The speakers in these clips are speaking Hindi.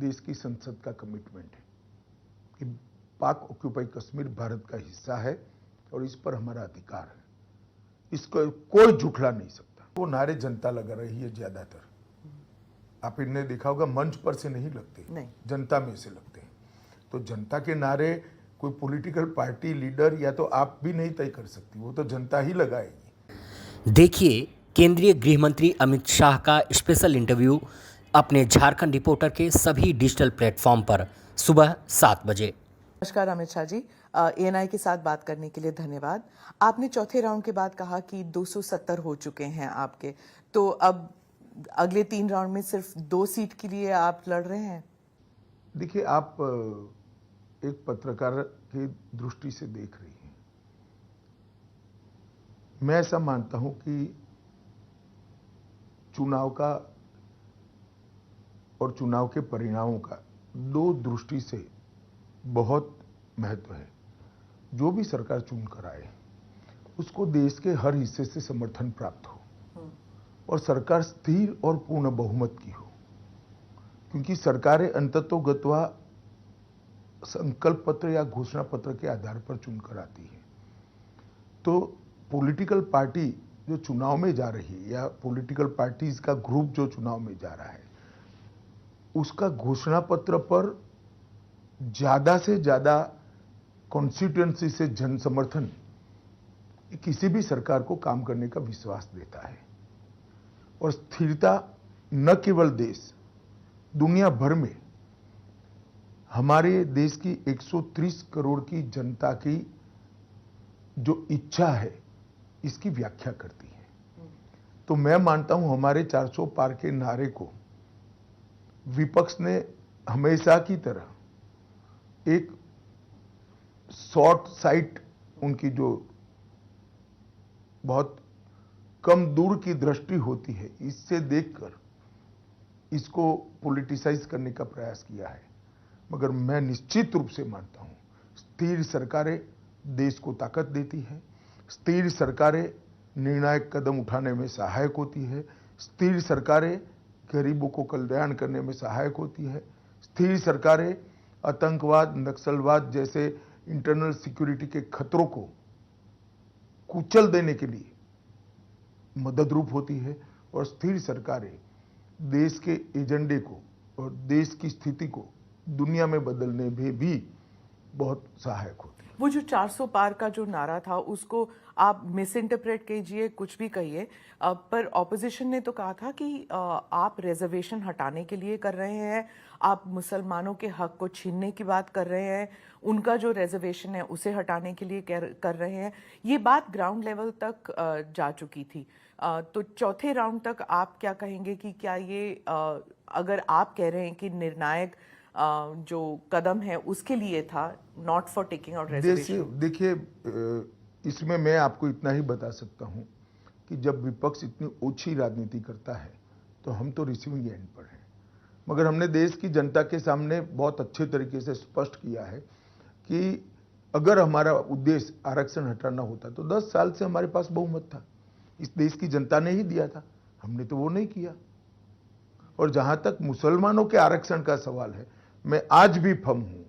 देश की संसद का कमिटमेंट है कि पाक ऑक्यूपाई कश्मीर भारत का हिस्सा है और इस पर हमारा अधिकार है। इसको कोई झुठला नहीं सकता। वो नारे जनता लगा रही है ज्यादातर। आप इन्हें देखा होगा, मंच पर से नहीं लगते, जनता में से लगते हैं। तो जनता के नारे कोई पॉलिटिकल पार्टी लीडर या तो आप भी नहीं तय कर सकती, वो तो जनता ही लगाएगी। देखिए केंद्रीय गृह मंत्री अमित शाह का स्पेशल इंटरव्यू अपने झारखंड रिपोर्टर के सभी डिजिटल प्लेटफॉर्म पर सुबह 7 बजे। नमस्कार अमित शाह जी, एएनआई के साथ बात करने के लिए धन्यवाद। आपने चौथे राउंड के बाद कहा कि 270 हो चुके हैं आपके, तो अब अगले 3 राउंड में सिर्फ 2 सीट के लिए आप लड़ रहे हैं? देखिए, आप एक पत्रकार की दृष्टि से देख रही हैं। मैं ऐसा मानता हूं कि चुनाव का और चुनाव के परिणामों का 2 दृष्टि से बहुत महत्व है। जो भी सरकार चुन कर आए उसको देश के हर हिस्से से समर्थन प्राप्त हो और सरकार स्थिर और पूर्ण बहुमत की हो, क्योंकि सरकारें अंततोगत्वा संकल्प पत्र या घोषणा पत्र के आधार पर चुनकर आती है। तो पॉलिटिकल पार्टी जो चुनाव में जा रही है या पॉलिटिकल पार्टीज का ग्रुप जो चुनाव में जा रहा है, उसका घोषणा पत्र पर ज्यादा से ज्यादा कॉन्स्टिट्यूएंसी से जन समर्थन किसी भी सरकार को काम करने का विश्वास देता है। और स्थिरता न केवल देश, दुनिया भर में हमारे देश की 130 करोड़ की जनता की जो इच्छा है, इसकी व्याख्या करती है। तो मैं मानता हूं हमारे 400 पार के नारे को विपक्ष ने हमेशा की तरह एक शॉर्ट साइट, उनकी जो बहुत कम दूर की दृष्टि होती है, इससे देखकर इसको पॉलिटिसाइज करने का प्रयास किया है। मगर मैं निश्चित रूप से मानता हूं स्थिर सरकारें देश को ताकत देती है, स्थिर सरकारें निर्णायक कदम उठाने में सहायक होती है, स्थिर सरकारें गरीबों को कल्याण करने में सहायक होती है, स्थिर सरकारें आतंकवाद, नक्सलवाद जैसे इंटरनल सिक्योरिटी के खतरों को कुचल देने के लिए मददरूप होती है, और स्थिर सरकारें देश के एजेंडे को और देश की स्थिति को दुनिया में बदलने में भी बहुत सहायक होती है। वो जो 400 पार का जो नारा था उसको आप मिस इंटरप्रेट कीजिए, कुछ भी कहिए, पर ऑपोजिशन ने तो कहा था कि आप रिजर्वेशन हटाने के लिए कर रहे हैं, आप मुसलमानों के हक को छीनने की बात कर रहे हैं, उनका जो रिजर्वेशन है उसे हटाने के लिए कर रहे हैं। ये बात ग्राउंड लेवल तक जा चुकी थी। तो चौथे राउंड तक आप क्या कहेंगे कि क्या ये अगर आप कह रहे हैं कि निर्णायक जो कदम है उसके लिए था, not for taking out reservation? देखिए, इसमें मैं आपको इतना ही बता सकता हूं कि जब विपक्ष इतनी ओछी राजनीति करता है तो हम तो रिसीविंग एंड पर हैं। मगर हमने देश की जनता के सामने बहुत अच्छे तरीके से स्पष्ट किया है कि अगर हमारा उद्देश्य आरक्षण हटाना होता तो 10 साल से हमारे पास बहुमत था, इस देश की जनता ने ही दिया था, हमने तो वो नहीं किया। और जहां तक मुसलमानों के आरक्षण का सवाल है, मैं आज भी फर्म हूं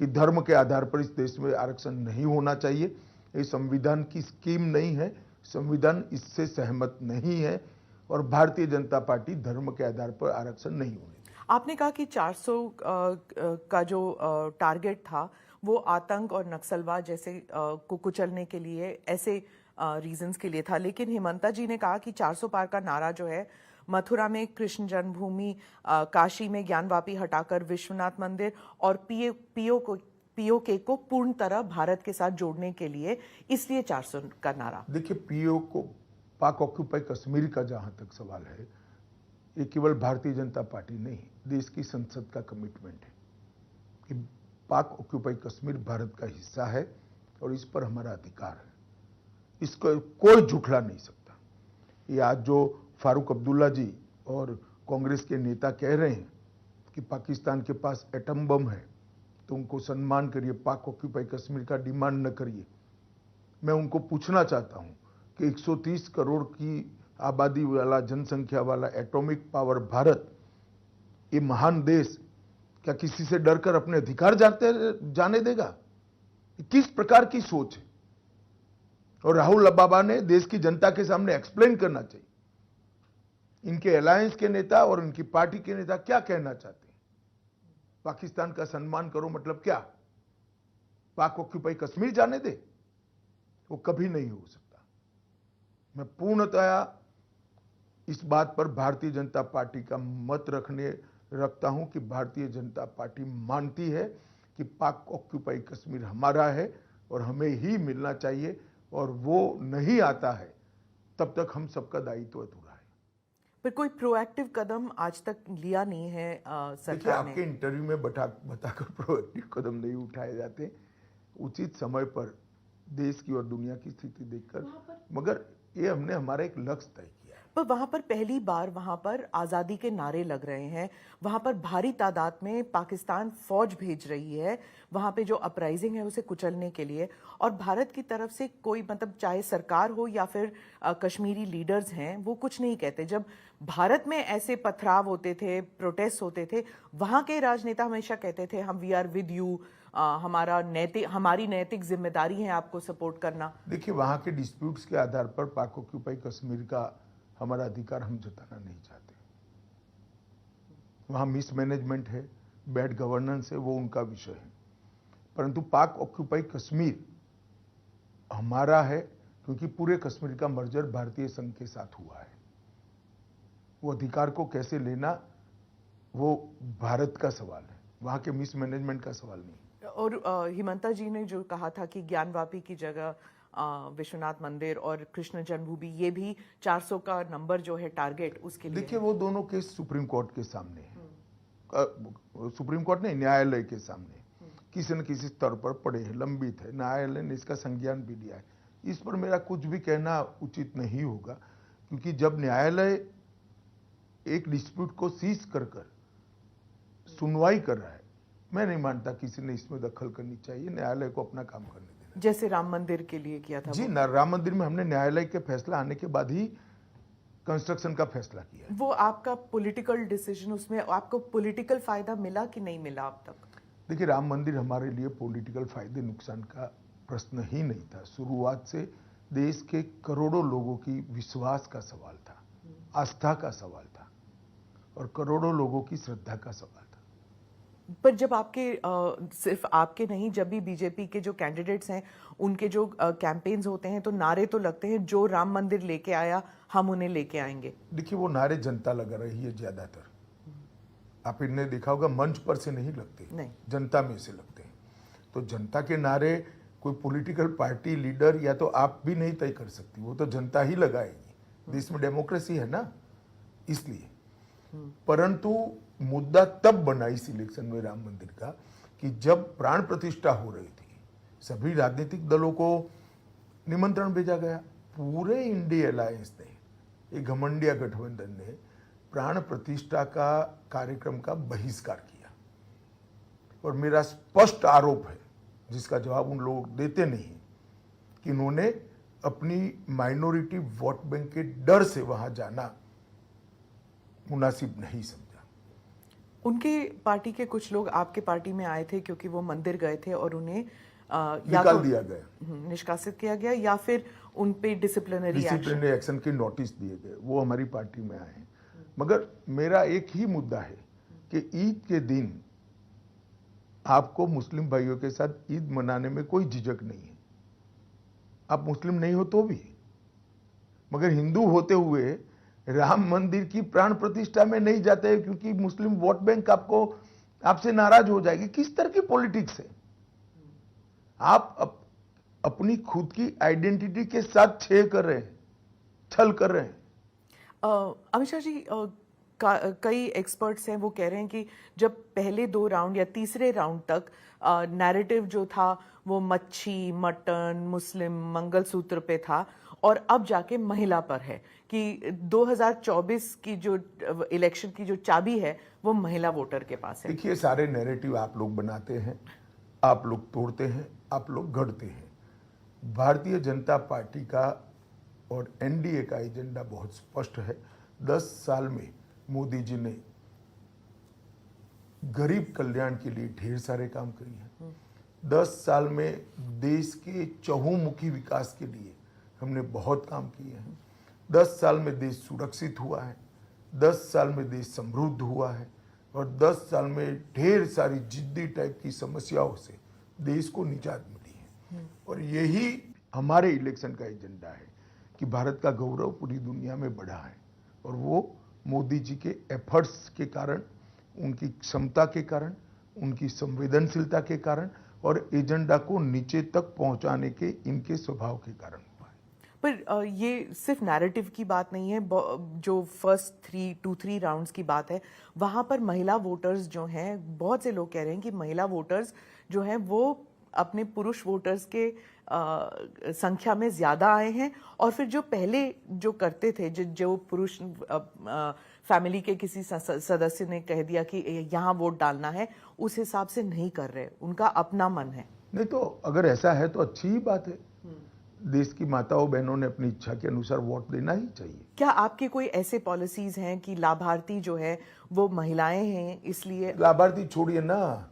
कि धर्म के आधार पर इस देश में आरक्षण नहीं होना चाहिए। ये संविधान की स्कीम नहीं है, संविधान इससे सहमत नहीं है, और भारतीय जनता पार्टी धर्म के आधार पर आरक्षण नहीं होने। आपने कहा कि 400 का जो टारगेट था वो आतंक और नक्सलवाद जैसे को कुचलने के लिए, ऐसे रीजंस के लिए था, लेकिन हेमंता जी ने कहा कि 400 पार का नारा जो है मथुरा में कृष्ण जन्मभूमि, काशी में ज्ञानवापी हटाकर विश्वनाथ मंदिर और पीओके को पूर्ण तरह भारत के साथ जोड़ने के लिए, इसलिए 400 का नारा। देखिए, पीओ को पाक ऑक्यूपाई कश्मीर का जहां तक सवाल है, ये केवल भारतीय जनता पार्टी नहीं, देश की संसद का कमिटमेंट है कि पाक ऑक्यूपाई कश्मीर भारत का हिस्सा है और इस पर हमारा अधिकार है। इसको कोई झुठला नहीं सकता। ये आज जो फारूक अब्दुल्ला जी और कांग्रेस के नेता कह रहे हैं कि पाकिस्तान के पास एटम बम है, तो उनको सम्मान करिए, पाक ऑक्यूपाई कश्मीर का डिमांड न करिए। मैं उनको पूछना चाहता हूं कि 130 करोड़ की आबादी वाला, जनसंख्या वाला, एटॉमिक पावर भारत, ये महान देश क्या किसी से डरकर अपने अधिकार जाने देगा? किस प्रकार की सोच है? और राहुल बाबा ने देश की जनता के सामने एक्सप्लेन करना चाहिए इनके अलायंस के नेता और इनकी पार्टी के नेता क्या कहना चाहते हैं। पाकिस्तान का सम्मान करो मतलब क्या? पाक ऑक्यूपाई कश्मीर जाने दे? वो कभी नहीं हो सकता। मैं पूर्णतया इस बात पर भारतीय जनता पार्टी का मत रखता हूं कि भारतीय जनता पार्टी मानती है कि पाक ऑक्यूपाई कश्मीर हमारा है और हमें ही मिलना चाहिए, और वो नहीं आता है तब तक हम सबका दायित्व अधूरा है। पर कोई प्रोएक्टिव कदम आज तक लिया नहीं है सरकार ने। आपके इंटरव्यू में बताकर प्रोएक्टिव कदम नहीं उठाए जाते। उचित समय पर देश की और दुनिया की स्थिति देखकर, मगर ये हमने हमारा एक लक्ष्य तय किया है। पर वहां पर पहली बार वहां पर आजादी के नारे लग रहे हैं, वहां पर भारी तादाद में पाकिस्तान फौज भेज रही है वहां पे जो अपराइजिंग है उसे कुचलने के लिए, और भारत की तरफ से कोई मतलब चाहे सरकार हो या फिर कश्मीरी लीडर्स हैं वो कुछ नहीं कहते। जब भारत में ऐसे पथराव होते थे, प्रोटेस्ट होते थे, वहां के राजनेता हमेशा कहते थे हम वी आर विद यू, हमारी नैतिक जिम्मेदारी है आपको सपोर्ट करना। देखिए, वहां के डिस्प्यूट्स के आधार पर पाक ऑक्यूपाई कश्मीर का हमारा अधिकार हम जताना नहीं चाहते। वहां मिसमैनेजमेंट है, बैड गवर्नेंस है, वो उनका विषय है। परंतु पाक ऑक्यूपाई कश्मीर हमारा है क्योंकि पूरे कश्मीर का मर्जर भारतीय संघ के साथ हुआ है। वो अधिकार को कैसे लेना वो भारत का सवाल है, वहां के मिसमैनेजमेंट का सवाल नहीं। और हिमंता जी ने जो कहा था कि ज्ञानवापी की जगह विश्वनाथ मंदिर और कृष्ण जन्मभूमि, ये भी 400 का नंबर जो है टारगेट उसके लिए। देखिए, वो दोनों केस सुप्रीम कोर्ट के सामने है। सुप्रीम कोर्ट ने न्यायालय के सामने किसी न किसी स्तर पर पड़े हैं, लंबित है। न्यायालय ने इसका संज्ञान भी लिया है। इस पर मेरा कुछ भी कहना उचित नहीं होगा, क्योंकि जब न्यायालय एक डिस्प्यूट को सीज कर सुनवाई कर रहा है, मैं नहीं मानता किसी ने इसमें दखल करनी चाहिए। न्यायालय को अपना काम करने देना, जैसे राम मंदिर के लिए किया था। जी, राम मंदिर में हमने न्यायालय के फैसला आने के बाद ही कंस्ट्रक्शन का फैसला किया है। वो आपका पॉलिटिकल डिसीजन, उसमें आपको पॉलिटिकल फायदा मिला कि नहीं मिला अब तक? देखिए, राम मंदिर हमारे लिए पॉलिटिकल फायदे नुकसान का प्रश्न ही नहीं था। शुरुआत से देश के करोड़ों लोगों की विश्वास का सवाल था, आस्था का सवाल था और करोड़ों लोगों की श्रद्धा का सवाल था। पर जब आपके सिर्फ आपके नहीं, जब भी बीजेपी के जो कैंडिडेट्स हैं उनके जो कैंपेन्स होते हैं तो नारे तो लगते हैं, जो राम मंदिर लेके आया हम उन्हें लेके आएंगे। देखिए, वो नारे जनता लगा रही है ज्यादातर। आप इन्हें देखा होगा, मंच पर से नहीं लगते, नहीं, जनता में से लगते हैं। तो जनता के नारे कोई पॉलिटिकल पार्टी लीडर या तो आप भी नहीं तय कर सकती, वो तो जनता ही लगाएगी। देश में डेमोक्रेसी है ना, इसलिए। परंतु मुद्दा तब बना इस इलेक्शन में राम मंदिर का कि जब प्राण प्रतिष्ठा हो रही थी, सभी राजनीतिक दलों को निमंत्रण भेजा गया। पूरे इंडिया अलायंस ने, एक घमंडिया गठबंधन ने प्राण प्रतिष्ठा का कार्यक्रम का बहिष्कार किया। और मेरा स्पष्ट आरोप है, जिसका जवाब उन लोग देते नहीं, कि इन्होंने अपनी माइनॉरिटी वोट बैंक के डर से वहां जाना मुनासिब नहीं समझा। उनके पार्टी के कुछ लोग आपके पार्टी में आए थे क्योंकि वो मंदिर गए थे और उन्हें निकाल दिया गया, निष्कासित किया गया, या फिर उन पे डिसिप्लिनरी एक्शन की नोटिस दिए गए। वो हमारी पार्टी में आए हैं। मगर मेरा एक ही मुद्दा है कि ईद के दिन आपको मुस्लिम भाइयों के साथ ईद मनाने में कोई झिझक नहीं है। आप मुस्लिम नहीं हो तो भी, मगर हिंदू होते हुए राम मंदिर की प्राण प्रतिष्ठा में नहीं जाते, क्योंकि मुस्लिम वोट बैंक आपसे नाराज हो जाएगी। किस तरह की पॉलिटिक्स है? आप अपनी खुद की आइडेंटिटी के साथ छेड़ कर रहे हैं, छल कर रहे हैं। अमित शाह जी, कई एक्सपर्ट्स हैं वो कह रहे हैं कि जब पहले 2 राउंड या तीसरे राउंड तक नैरेटिव जो था वो मच्छी, मटन, मुस्लिम, मंगलसूत्र पे था, और अब जाके महिला पर है कि 2024 की जो इलेक्शन की जो चाबी है वो महिला वोटर के पास है। देखिए, सारे नैरेटिव आप लोग बनाते हैं, आप लोग तोड़ते हैं, आप लोग गढ़ते हैं। भारतीय जनता पार्टी का और एनडीए का एजेंडा बहुत स्पष्ट है। 10 साल में मोदी जी ने गरीब कल्याण के लिए ढेर सारे काम किए हैं। 10 साल में देश के चहुमुखी विकास के लिए हमने बहुत काम किए हैं। 10 साल में देश सुरक्षित हुआ है, 10 साल में देश समृद्ध हुआ है और 10 साल में ढेर सारी जिद्दी टाइप की समस्याओं से देश को निजात मिली है। और यही हमारे इलेक्शन का एजेंडा है कि भारत का गौरव पूरी दुनिया में बढ़ा है और वो मोदी जी के एफर्ट्स के कारण, उनकी क्षमता के कारण, उनकी संवेदनशीलता के कारण और एजेंडा को नीचे तक पहुंचाने के इनके स्वभाव के कारण हुआ है। पर ये सिर्फ नैरेटिव की बात नहीं है, जो फर्स्ट 2-3 राउंड्स की बात है, वहां पर महिला वोटर्स जो हैं, बहुत से लोग कह रहे हैं कि महिला वोटर्स जो हैं वो अपने पुरुष वोटर्स के संख्या में ज्यादा आए हैं और फिर जो पहले जो करते थे, जो पुरुष फैमिली के किसी सदस्य ने कह दिया कि यहाँ वोट डालना है, उस हिसाब से नहीं कर रहे, उनका अपना मन है। नहीं तो अगर ऐसा है तो अच्छी ही बात है। देश की माताओं बहनों ने अपनी इच्छा के अनुसार वोट देना ही चाहिए। क्या आपके कोई ऐसे पॉलिसीज हैं कि लाभार्थी जो है वो महिलाएं हैं, इसलिए? लाभार्थी छोड़िए ना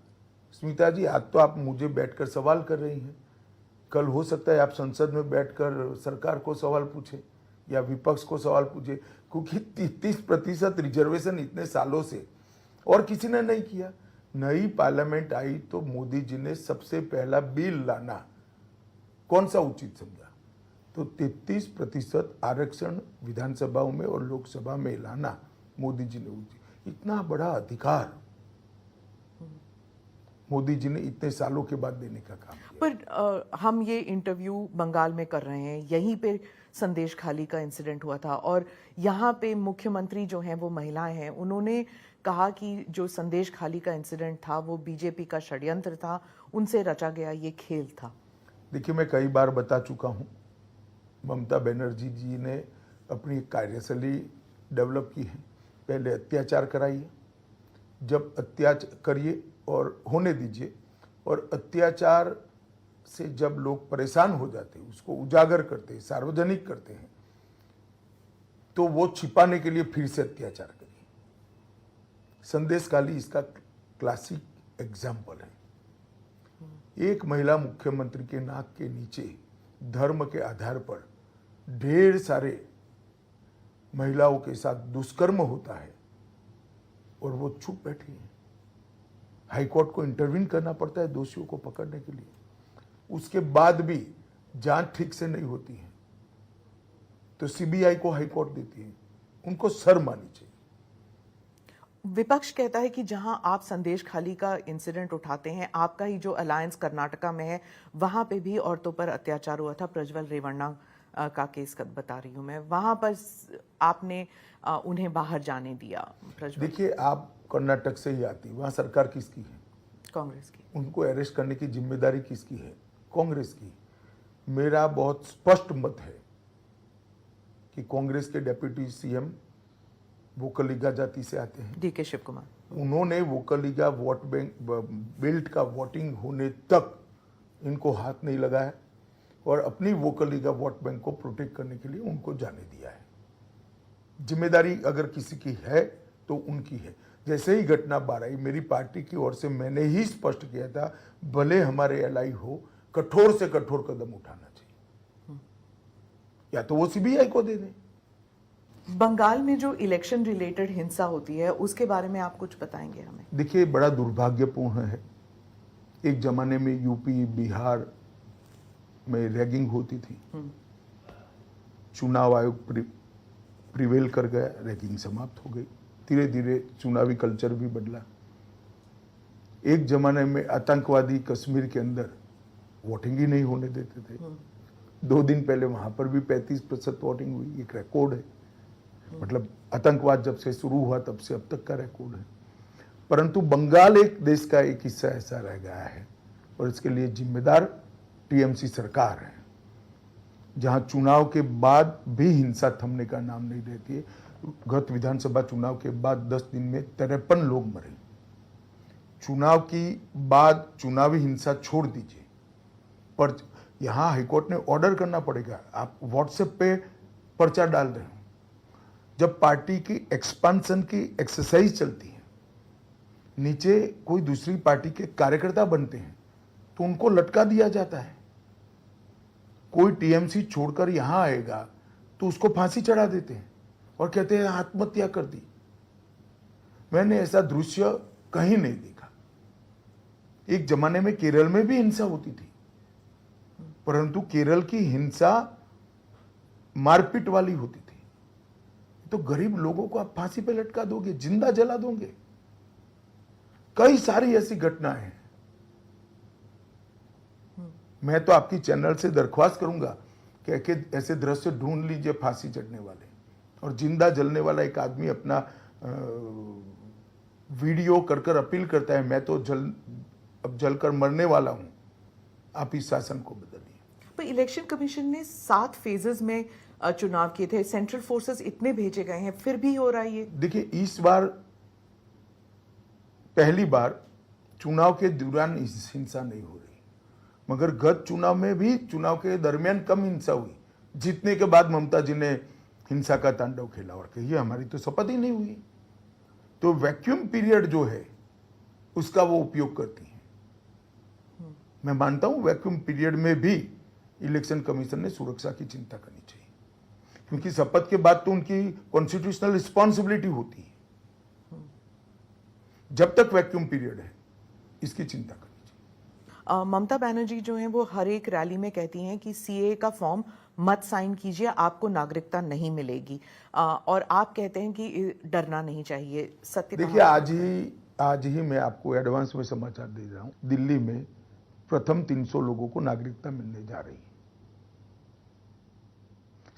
स्मिता जी, आज तो आप मुझे बैठकर सवाल कर रही हैं, कल हो सकता है आप संसद में बैठकर सरकार को सवाल पूछे या विपक्ष को सवाल पूछे, क्योंकि 33% रिजर्वेशन इतने सालों से और किसी ने नहीं किया। नई पार्लियामेंट आई तो मोदी जी ने सबसे पहला बिल लाना कौन सा उचित समझा, तो 33% आरक्षण विधानसभाओं में और लोकसभा में लाना मोदी जी ने उचित, इतना बड़ा अधिकार मोदी जी ने इतने सालों के बाद देने का काम किया। पर हम ये इंटरव्यू बंगाल में कर रहे हैं, यहीं पे संदेश खाली का इंसिडेंट हुआ था और यहाँ पे मुख्यमंत्री जो हैं वो महिलाएं हैं, उन्होंने कहा कि जो संदेश खाली का इंसिडेंट था वो बीजेपी का षड्यंत्र था, उनसे रचा गया ये खेल था। देखिए, मैं कई बार बता चुका हूँ, ममता बनर्जी जी ने अपनी कार्यशैली डेवलप की है। पहले अत्याचार कराइए, जब अत्याचार करिए और होने दीजिए, और अत्याचार से जब लोग परेशान हो जाते हैं उसको उजागर करते हैं, सार्वजनिक करते हैं, तो वो छिपाने के लिए फिर से अत्याचार करिए। संदेश खाली इसका क्लासिक एग्जाम्पल है। एक महिला मुख्यमंत्री के नाक के नीचे धर्म के आधार पर ढेर सारे महिलाओं के साथ दुष्कर्म होता है और वो चुप बैठी है। हाईकोर्ट को इंटरवीन करना पड़ता है दोषियों को पकड़ने के लिए, उसके बाद भी जांच ठीक से नहीं होती है तो सीबीआई को हाईकोर्ट देती है। उनको शर्म आनी चाहिए। विपक्ष कहता है कि जहां आप संदेश खाली का इंसिडेंट उठाते हैं, आपका ही जो अलायंस कर्नाटका में है वहां पे भी औरतों पर अत्याचार हुआ था। प्रज्वल रेवन्ना का केस बता रही हूं मैं, वहां पर आपने उन्हें बाहर जाने दिया। प्रज्वल, देखिए, आप कर्नाटक से ही आती, वहां सरकार किसकी है? कांग्रेस की। उनको अरेस्ट करने की जिम्मेदारी किसकी है? कांग्रेस की। मेरा बहुत स्पष्ट मत है कि कांग्रेस के डेप्यूटी सीएम वोकलिगा जाति से आते हैं, डीके शिव कुमार। उन्होंने वोकलिगा वोट बैंक बेल्ट का वोटिंग होने तक इनको हाथ नहीं लगाया और अपनी वोकलिगा वोट बैंक को प्रोटेक्ट करने के लिए उनको जाने दिया है। जिम्मेदारी अगर किसी की है तो उनकी है। जैसे ही घटना बाहर आई, मेरी पार्टी की ओर से मैंने ही स्पष्ट किया था, भले हमारे एलआई हो, कठोर से कठोर कदम उठाना चाहिए, या तो वो सीबीआई को दे दें। बंगाल में जो इलेक्शन रिलेटेड हिंसा होती है उसके बारे में आप कुछ बताएंगे हमें? देखिए, बड़ा दुर्भाग्यपूर्ण है। एक जमाने में यूपी बिहार में रैगिंग होती थी, चुनाव आयोग प्रिवेल कर गया, रैगिंग समाप्त हो गई। धीरे धीरे चुनावी कल्चर भी बदला। एक जमाने में आतंकवादी कश्मीर के अंदर वोटिंग ही नहीं होने देते थे। 2 दिन पहले वहां पर भी 35% वोटिंग हुई, एक रिकॉर्ड है। मतलब आतंकवाद जब से शुरू हुआ तब से अब तक का रिकॉर्ड है। परंतु बंगाल एक देश का एक हिस्सा ऐसा रह गया है और इसके लिए जिम्मेदार टीएमसी सरकार है, जहां चुनाव के बाद भी हिंसा थमने का नाम नहीं लेती है। गत विधानसभा चुनाव के बाद 10 दिन में 53 लोग मरे। चुनाव की बाद चुनावी हिंसा छोड़ दीजिए, पर यहां हाईकोर्ट ने ऑर्डर करना पड़ेगा। आप व्हाट्सएप पे पर्चा डाल रहे हो, जब पार्टी की एक्सपांशन की एक्सरसाइज चलती है, नीचे कोई दूसरी पार्टी के कार्यकर्ता बनते हैं तो उनको लटका दिया जाता है। कोई टीएमसी छोड़कर यहां आएगा तो उसको फांसी चढ़ा देते हैं और कहते हैं आत्महत्या कर दी। मैंने ऐसा दृश्य कहीं नहीं देखा। एक जमाने में केरल में भी हिंसा होती थी, परंतु केरल की हिंसा मारपीट वाली होती थी। तो गरीब लोगों को आप फांसी पे लटका दोगे, जिंदा जला दोगे। कई सारी ऐसी घटनाएं हैं। मैं तो आपकी चैनल से दरख्वास्त करूंगा कि ऐसे दृश्य ढूंढ लीजिए फांसी चढ़ने वाले और जिंदा जलने वाला एक आदमी अपना वीडियो कर अपील करता है, मैं तो अब जलकर मरने वाला हूं, आप इस शासन को बदलिए। पर इलेक्शन कमीशन ने 7 फेजेस में चुनाव किए थे, सेंट्रल फोर्सेस इतने भेजे गए हैं, फिर भी हो रहा है ये। देखिए, इस बार पहली बार चुनाव के दौरान हिंसा नहीं हो रही, मगर गत चुनाव में भी चुनाव के दरमियान कम हिंसा हुई। जीतने के बाद ममता जी ने हिंसा का तांडव खेला और कहिए हमारी तो शपथ ही नहीं हुई। तो वैक्यूम पीरियड जो है उसका वो उपयोग करती हैं। मैं मानता हूं वैक्यूम पीरियड में भी इलेक्शन कमीशन ने सुरक्षा की चिंता करनी चाहिए, क्योंकि शपथ के बाद तो उनकी कॉन्स्टिट्यूशनल रिस्पॉन्सिबिलिटी होती है। जब तक वैक्यूम पीरियड है इसकी चिंता करनी चाहिए। ममता बनर्जी जो है वो हर एक रैली में कहती हैं कि सीए का फॉर्म मत साइन कीजिए, आपको नागरिकता नहीं मिलेगी, और आप कहते हैं कि डरना नहीं चाहिए। सत्य देखिए, आज ही मैं आपको एडवांस में समाचार दे रहा हूं, दिल्ली में प्रथम 300 लोगों को नागरिकता मिलने जा रही है।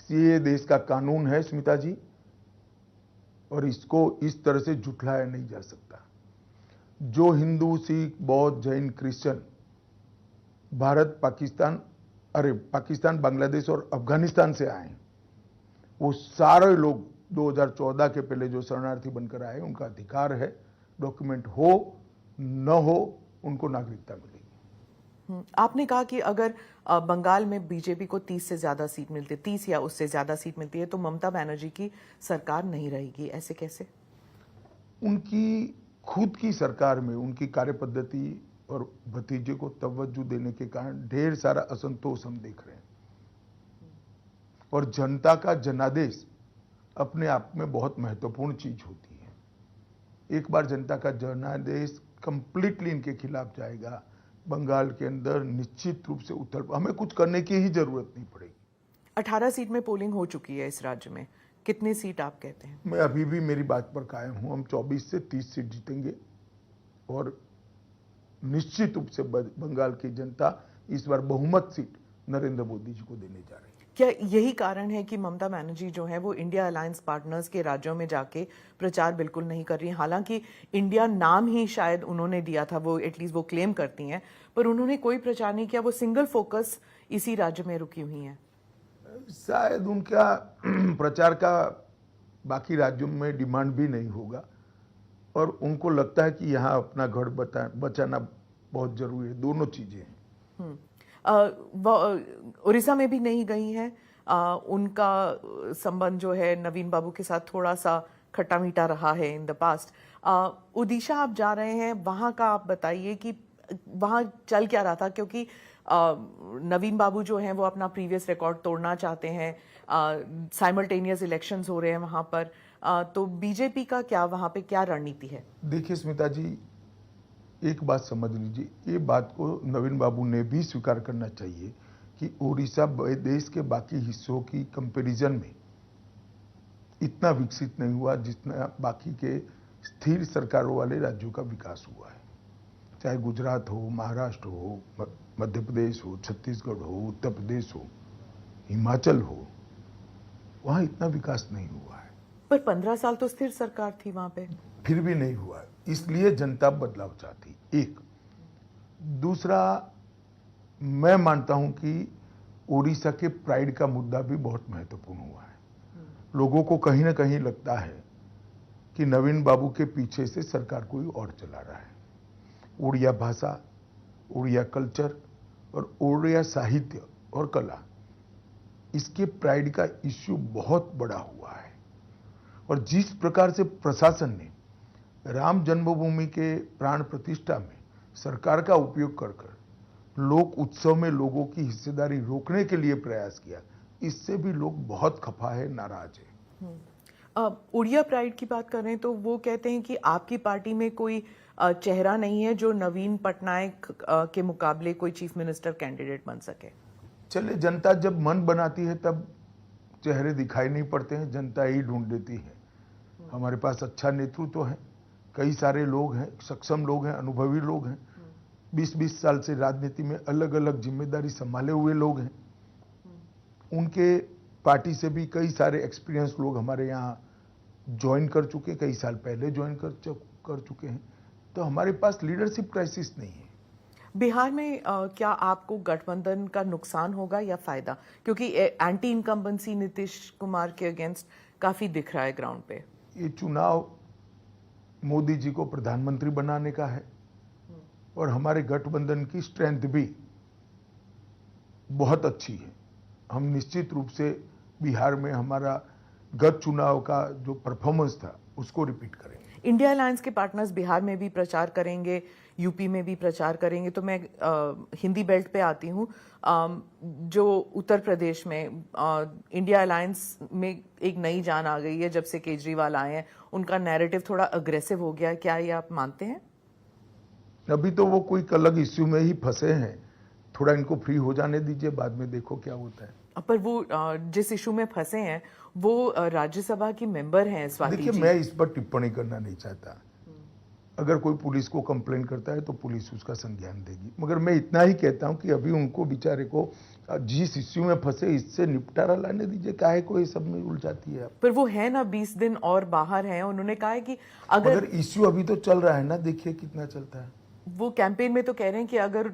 सीए देश का कानून है स्मिता जी, और इसको इस तरह से झुठलाया नहीं जा सकता। जो हिंदू, सिख, बौद्ध, जैन, क्रिश्चियन भारत, पाकिस्तान, बांग्लादेश और अफगानिस्तान से आए, वो सारे लोग 2014 के पहले जो शरणार्थी बनकर आए, उनका अधिकार है, डॉक्यूमेंट हो न हो उनको नागरिकता मिलेगी। आपने कहा कि अगर बंगाल में बीजेपी को 30 से ज्यादा सीट मिलती है, 30 या उससे ज्यादा सीट मिलती है, तो ममता बनर्जी की सरकार नहीं रहेगी। ऐसे कैसे? उनकी खुद की सरकार में उनकी कार्यपद्धति और भतीजे को तवज्जो देने के कारण ढेर सारा असंतोष हम देख रहे हैं, और जनता का जनादेश अपने आप में बहुत महत्वपूर्ण चीज होती है। एक बार जनता का जनादेश कंप्लीटली इनके खिलाफ जाएगा, बंगाल के अंदर निश्चित रूप से हमें कुछ करने की ही जरूरत नहीं पड़ेगी। 18 सीट में पोलिंग हो चुकी है इस राज्य में, कितनी सीट आप कहते हैं? मैं अभी भी मेरी बात पर कायम हूं, हम 24 से 30 सीट जीतेंगे, और निश्चित रूप से बंगाल की जनता इस बार बहुमत सीट नरेंद्र मोदी जी को देने जा रही है। क्या यही कारण है कि ममता बनर्जी जो है वो इंडिया अलायंस पार्टनर्स के राज्यों में जाके प्रचार बिल्कुल नहीं कर रही? हालांकि इंडिया नाम ही शायद उन्होंने दिया था, वो एटलीस्ट वो क्लेम करती हैं, पर उन्होंने कोई प्रचार नहीं किया, वो सिंगल फोकस इसी राज्य में रुकी हुई हैं। शायद उनका प्रचार का बाकी राज्यों में डिमांड भी नहीं होगा, और उनको लगता है कि यहाँ अपना घर बचाना बहुत जरूरी है। दोनों चीजें हैं। उड़ीसा में भी नहीं गई हैं। उनका संबंध जो है नवीन बाबू के साथ थोड़ा सा खट्टा मीठा रहा है इन द पास्ट। ओडिशा आप जा रहे हैं, वहाँ का आप बताइए कि वहाँ चल क्या रहा था, क्योंकि नवीन बाबू जो हैं वो अपना प्रीवियस रिकॉर्ड तोड़ना चाहते हैं। साइमल्टेनियस इलेक्शंस हो रहे हैं वहाँ पर, तो बीजेपी का क्या वहाँ पे क्या रणनीति है? देखिए स्मिता जी, एक बात समझ लीजिए, ये बात को नवीन बाबू ने भी स्वीकार करना चाहिए कि ओडिशा देश के बाकी हिस्सों की कंपैरिजन में इतना विकसित नहीं हुआ जितना बाकी के स्थिर सरकारों वाले राज्यों का विकास हुआ है। चाहे गुजरात हो, महाराष्ट्र हो, मध्य प्रदेश हो, छत्तीसगढ़ हो, उत्तर प्रदेश हो, हिमाचल हो, वहां इतना विकास नहीं हुआ है। पर 15 साल तो स्थिर सरकार थी वहां पे, फिर भी नहीं हुआ, इसलिए जनता बदलाव चाहती। एक दूसरा, मैं मानता हूं कि ओडिशा के प्राइड का मुद्दा भी बहुत महत्वपूर्ण हुआ है। लोगों को कहीं ना कहीं लगता है कि नवीन बाबू के पीछे से सरकार कोई और चला रहा है। उड़िया भाषा, उड़िया कल्चर और उड़िया साहित्य और कला, इसके प्राइड का इश्यू बहुत बड़ा हुआ है। और जिस प्रकार से प्रशासन ने राम जन्मभूमि के प्राण प्रतिष्ठा में सरकार का उपयोग कर लोक उत्सव में लोगों की हिस्सेदारी रोकने के लिए प्रयास किया। इससे भी लोग बहुत खफा है, नाराज है। उड़िया प्राइड की बात करें तो वो कहते हैं कि आपकी पार्टी में कोई चेहरा नहीं है जो नवीन पटनायक के मुकाबले कोई चीफ मिनिस्टर कैंडिडेट बन सके। चले, जनता जब मन बनाती है तब चेहरे दिखाई नहीं पड़ते हैं, जनता ही ढूंढ देती है। हमारे पास अच्छा नेतृत्व है, कई सारे लोग हैं, सक्षम लोग हैं, अनुभवी लोग हैं, 20-20 साल से राजनीति में अलग अलग जिम्मेदारी संभाले हुए लोग हैं। उनके पार्टी से भी कई सारे एक्सपीरियंस लोग हमारे यहाँ ज्वाइन कर चुके, कई साल पहले ज्वाइन कर चुके हैं। तो हमारे पास लीडरशिप क्राइसिस नहीं है। बिहार में क्या आपको गठबंधन का नुकसान होगा या फायदा, क्योंकि एंटी इनकम्बेंसी नीतीश कुमार के अगेंस्ट काफी दिख रहा है ग्राउंड पे। ये चुनाव मोदी जी को प्रधानमंत्री बनाने का है और हमारे गठबंधन की स्ट्रेंथ भी बहुत अच्छी है। हम निश्चित रूप से बिहार में हमारा गत चुनाव का जो परफॉर्मेंस था उसको रिपीट करेंगे। इंडिया अलायंस के पार्टनर्स बिहार में भी प्रचार करेंगे, यूपी में भी प्रचार करेंगे। तो मैं हिंदी बेल्ट पे आती हूँ। जो उत्तर प्रदेश में इंडिया अलायंस में एक नई जान आ गई है जब से केजरीवाल आए हैं, उनका नैरेटिव थोड़ा अग्रेसिव हो गया, क्या ये आप मानते हैं? अभी तो वो कोई अलग इश्यू में ही फंसे हैं, थोड़ा इनको फ्री हो जाने दीजिए, बाद में देखो क्या होता है। पर वो जिस इशू में फंसे हैं वो राज्यसभा की मेंबर हैं स्वाति जी। देखिए, मैं इस पर टिप्पणी करना नहीं चाहता। अगर कोई पुलिस को कंप्लेन करता है तो पुलिस उसका संज्ञान देगी, मगर मैं इतना ही कहता हूं कि अभी उनको बेचारे को जिस इश्यू में फंसे इससे निपटारा लाने दीजिए, काहे को ये सब में उलझाती है आप। पर वो है ना 20 दिन और बाहर हैं, उन्होंने कहा है कि अगर इश्यू अभी तो चल रहा है ना, देखिए कितना चलता है। वो कैंपेन में तो कह रहे हैं कि अगर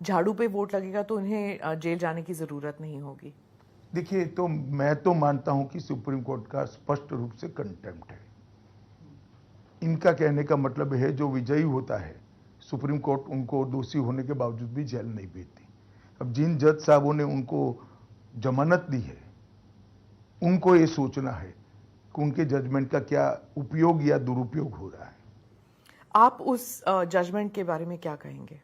झाड़ू पे वोट लगेगा तो उन्हें जेल जाने की जरूरत नहीं होगी। देखिए, तो मैं तो मानता हूं कि सुप्रीम कोर्ट का स्पष्ट रूप से कंटेम्प्ट है। इनका कहने का मतलब है जो विजयी होता है सुप्रीम कोर्ट उनको दोषी होने के बावजूद भी जेल नहीं भेजती। अब जिन जज साहबों ने उनको जमानत दी है उनको ये सोचना है कि उनके जजमेंट का क्या उपयोग या दुरुपयोग हो रहा है। आप उस जजमेंट के बारे में क्या कहेंगे?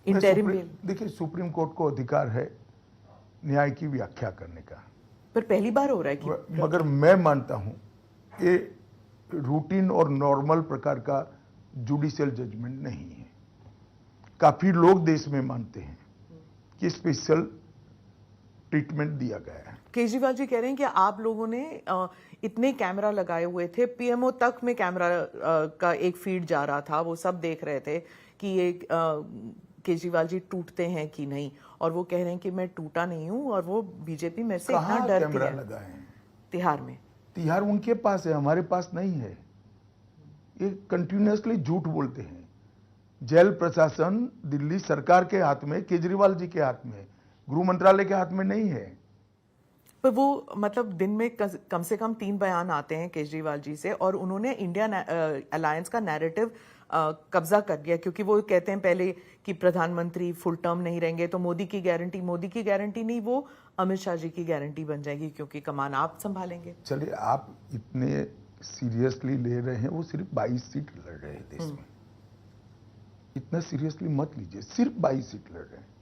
Interim bell. देखिए, सुप्रीम कोर्ट को अधिकार है न्याय की व्याख्या करने का, पर पहली बार हो रहा है कि मगर मैं मानता हूं ये रूटीन और नॉर्मल प्रकार का जुडिशियल जजमेंट नहीं है। काफी लोग देश में मानते हैं कि स्पेशल ट्रीटमेंट दिया गया है। केजरीवाल जी कह रहे हैं कि आप लोगों ने इतने कैमरा लगाए हुए थे, पीएमओ तक में कैमरा का एक फीड जा रहा था, वो सब देख रहे थे कि ये केजरीवाल जी टूटते हैं कि नहीं, और वो कह रहे हैं कि मैं टूटा नहीं हूं और वो बीजेपी मेरे से इतना डरती है। कैमरा लगाए हैं? तिहाड़ में। तिहाड़ उनके पास है, हमारे पास नहीं है। ये कंटिन्यूअसली झूठ बोलते हैं। जेल प्रशासन दिल्ली सरकार के हाथ में, केजरीवाल जी के हाथ में, गृह मंत्रालय के हाथ में नहीं है। पर वो मतलब दिन में कम से कम 3 बयान आते हैं केजरीवाल जी से, और उन्होंने इंडिया अलायंस का नैरेटिव कब्जा कर लिया, क्योंकि वो कहते हैं पहले कि प्रधानमंत्री फुल टर्म नहीं रहेंगे तो मोदी की गारंटी नहीं, वो अमित शाह जी की गारंटी बन जाएगी क्योंकि कमान आप संभालेंगे। चलिए, आप इतने सीरियसली ले रहे हैं, वो सिर्फ 22 सीट लड़ रहे हैं देश में। इतना सीरियसली मत लीजिए, सिर्फ 22 सीट लड़ रहे हैं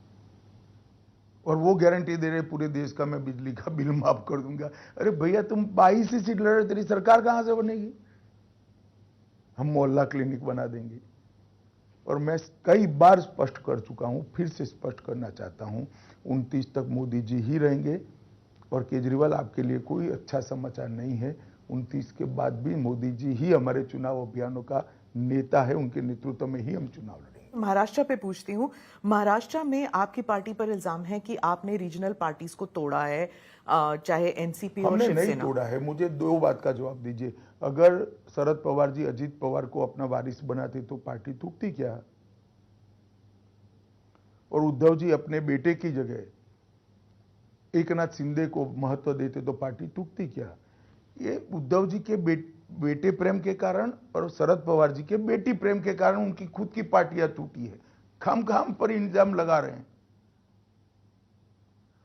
और वो गारंटी दे रहे पूरे देश का मैं बिजली का बिल माफ कर दूंगा। अरे भैया, तुम 22 ही सीट लड़ रहे, तेरी सरकार कहां से बनेगी? हम मोहल्ला क्लिनिक बना देंगे। और मैं कई बार स्पष्ट कर चुका हूं, फिर से स्पष्ट करना चाहता हूं, 29 तक मोदी जी ही रहेंगे और केजरीवाल आपके लिए कोई अच्छा समाचार नहीं है। 29 के बाद भी मोदी जी ही हमारे चुनाव अभियानों का नेता है, उनके नेतृत्व में ही हम चुनाव लड़ेंगे। महाराष्ट्र पे पूछती हूँ, महाराष्ट्र में आपकी पार्टी पर इल्जाम है कि आपने रीजनल पार्टीज को तोड़ा है, चाहे एनसीपी और हमने शिवसेना। नहीं तोड़ा है। मुझे 2 बात का जवाब दीजिए। अगर शरद पवार जी अजीत पवार को अपना वारिस बनाते तो पार्टी टूटती क्या? और उद्धव जी अपने बेटे की जगह एकनाथ शिंदे को महत्व देते तो पार्टी टूटती क्या? ये उद्धव जी के बेटे प्रेम के कारण और शरद पवार जी के बेटी प्रेम के कारण उनकी खुद की पार्टियां टूटी है। खाम पर इल्जाम लगा रहे हैं।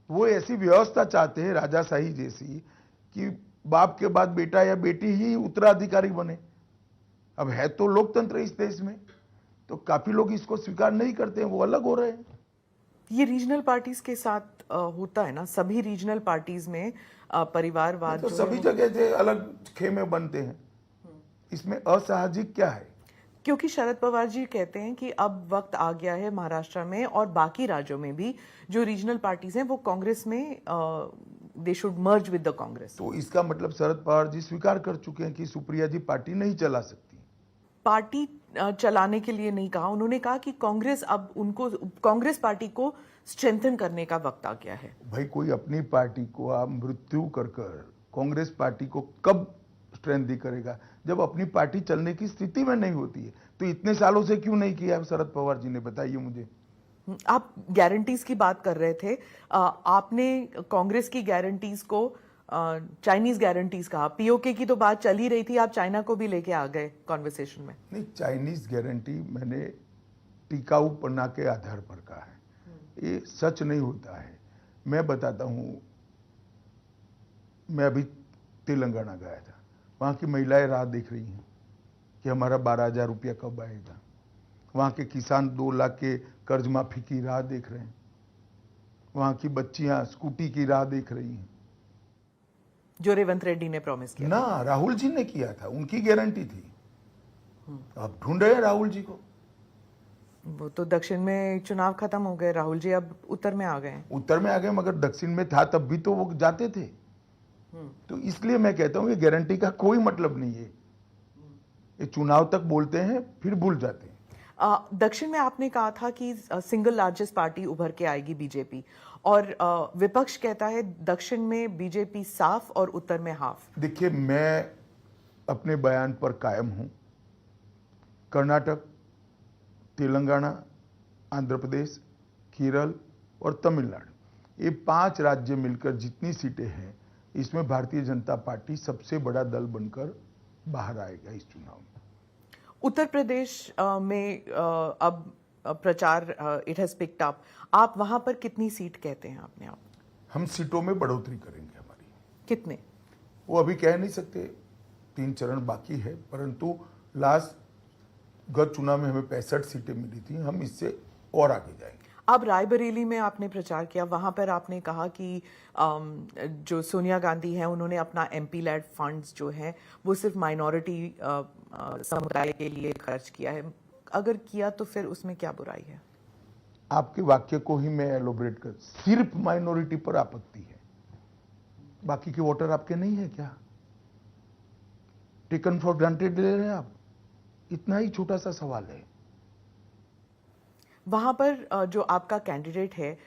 वो ऐसी व्यवस्था चाहते हैं राजाशाही जैसी कि बाप के बाद बेटा या बेटी ही उत्तराधिकारी बने। अब है तो लोकतंत्र इस देश में, तो काफी लोग इसको स्वीकार नहीं करते हैं, वो अलग हो रहे हैं। ये रीजनल पार्टीज के साथ होता है ना, सभी रीजनल पार्टीज में परिवारवाद तो जो सभी है जगह से अलग खेमे बनते हैं, इसमें असामाजिक क्या है? क्योंकि शरद पवार जी कहते हैं कि अब वक्त आ गया है महाराष्ट्र में और बाकी राज्यों में भी जो रीजनल पार्टीज हैं वो कांग्रेस में they should merge with the Congress. तो इसका मतलब शरद पवार जी स्वीकार कर चुके हैं कि सुप्रिया जी पार्टी नहीं चला सकती। पार्टी चलाने के लिए नहीं कहा, उन्होंने कहा कि कांग्रेस अब उनको कांग्रेस पार्टी को स्ट्रेंथन करने का वक्त आ गया है। भाई कोई अपनी पार्टी को आप मृत्यु कर कांग्रेस पार्टी को कब स्ट्रेंथ करेगा? जब अपनी पार्टी चलने की स्थिति में नहीं होती है। तो इतने सालों से क्यों नहीं किया शरद पवार जी ने, बताइए मुझे। आप गारंटीज की बात कर रहे थे, आपने कांग्रेस की गारंटीज को चाइनीज गारंटीज कहा। पीओके की तो बात चल ही रही थी, आप चाइना को भी लेके आ गए कॉन्वर्सेशन में। नहीं, चाइनीज गारंटी मैंने टिकाऊपना के आधार पर कहा है, ये सच नहीं होता है। मैं बताता हूं, मैं अभी तेलंगाना गया था, वहां की महिलाएं राह देख रही हैं कि हमारा 12,000 रुपया कब आएगा। वहां के किसान 2 लाख के कर्ज माफी की राह देख रहे हैं। वहां की बच्चियां स्कूटी की राह देख रही हैं, जो रेवंत रेड्डी ने प्रॉमिस किया ना राहुल जी ने किया था, उनकी गारंटी थी। अब ढूंढ रहे हैं राहुल जी को। वो तो दक्षिण में चुनाव खत्म हो गए, राहुल जी अब उत्तर में आ गए हैं। उत्तर में आ गए, मगर दक्षिण में था तब भी तो वो जाते थे। तो इसलिए मैं कहता हूं कि गारंटी का कोई मतलब नहीं है। ये चुनाव तक बोलते हैं फिर भूल जाते हैं। दक्षिण में आपने कहा था कि सिंगल लार्जेस्ट पार्टी उभर के आएगी बीजेपी, और विपक्ष कहता है दक्षिण में बीजेपी साफ और उत्तर में हाफ। देखिए, मैं अपने बयान पर कायम हूं। कर्नाटक, तेलंगाना, आंध्र प्रदेश, केरल और तमिलनाडु, ये 5 राज्य मिलकर जितनी सीटें हैं, इसमें भारतीय जनता पार्टी सबसे बड़ा दल बनकर बाहर आएगा इस चुनाव में। उत्तर प्रदेश में अब प्रचार इट हैज पिक्ड अप, आप वहां पर कितनी सीट कहते हैं अपने आप? हम सीटों में बढ़ोतरी करेंगे हमारी। कितने? वो अभी कह नहीं सकते, 3 चरण बाकी है, परंतु गत चुनाव में हमें 65 सीटें मिली थी, हम इससे और आगे जाएंगे। अब रायबरेली में आपने प्रचार किया, वहां पर आपने कहा कि जो सोनिया गांधी हैं उन्होंने अपना एमपी लेड फंड्स जो हैं वो सिर्फ माइनॉरिटी समुदाय के लिए खर्च किया है। अगर किया तो फिर उसमें क्या बुराई है? आपके वाक्य को ही मैं एलोबरेट कर, सिर्फ माइनॉरिटी पर आपत्ति है, बाकी के वोटर आपके नहीं है क्या? टेकन फॉर ग्रांटेड ले रहे हैं आप? इतना ही छोटा सा सवाल है। वहां पर जो आपका कैंडिडेट है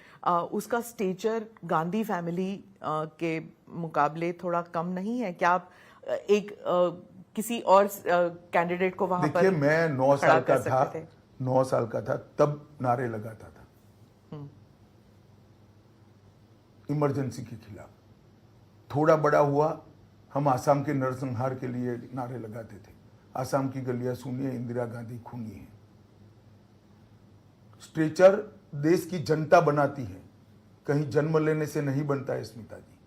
उसका स्टेचर गांधी फैमिली के मुकाबले थोड़ा कम नहीं है क्या? आप एक किसी और कैंडिडेट को वहां पर देखिए, मैं 9 साल का था, थे? 9 साल का था तब नारे लगाता था इमरजेंसी के खिलाफ। थोड़ा बड़ा हुआ, हम आसाम के नरसंहार के लिए नारे लगाते थे। आसाम की गलियां सुनिए, इंदिरा गांधी खूनी है। स्ट्रेचर देश की जनता बनाती है, कहीं जन्म लेने से नहीं बनता है स्मिता जी।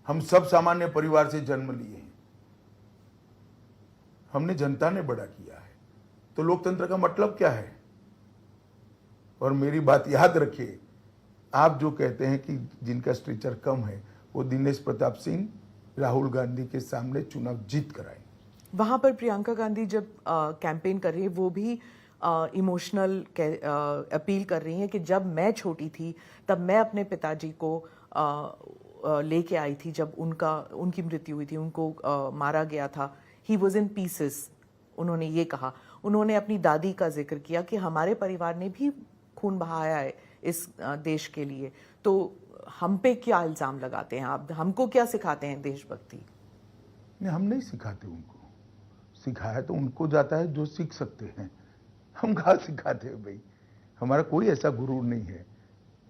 हम सब सामान्य परिवार से जन्म लिए हैं, हमने जनता ने बड़ा किया है। तो लोकतंत्र का मतलब क्या है? और मेरी बात याद रखिए, आप जो कहते हैं कि जिनका स्ट्रेचर कम है, वो दिनेश प्रताप सिंह राहुल गांधी के सामने चुनाव जीत कर आए। वहां पर प्रियंका गांधी जब कैंपेन कर रही है, वो भी इमोशनल अपील कर रही हैं कि जब मैं छोटी थी तब मैं अपने पिताजी को लेके आई थी, जब उनकी मृत्यु हुई थी, उनको मारा गया था। ही वॉज इन पीसेस, उन्होंने ये कहा। उन्होंने अपनी दादी का जिक्र किया कि हमारे परिवार ने भी खून बहाया है इस देश के लिए। तो हम पे क्या इल्जाम लगाते हैं आप? हमको क्या सिखाते हैं देशभक्ति? नहीं, हम नहीं सिखाते उनको। सिखाया तो उनको जाता है जो सीख सकते हैं, हम कहाँ सिखाते हैं भाई? हमारा कोई ऐसा गुरूर नहीं है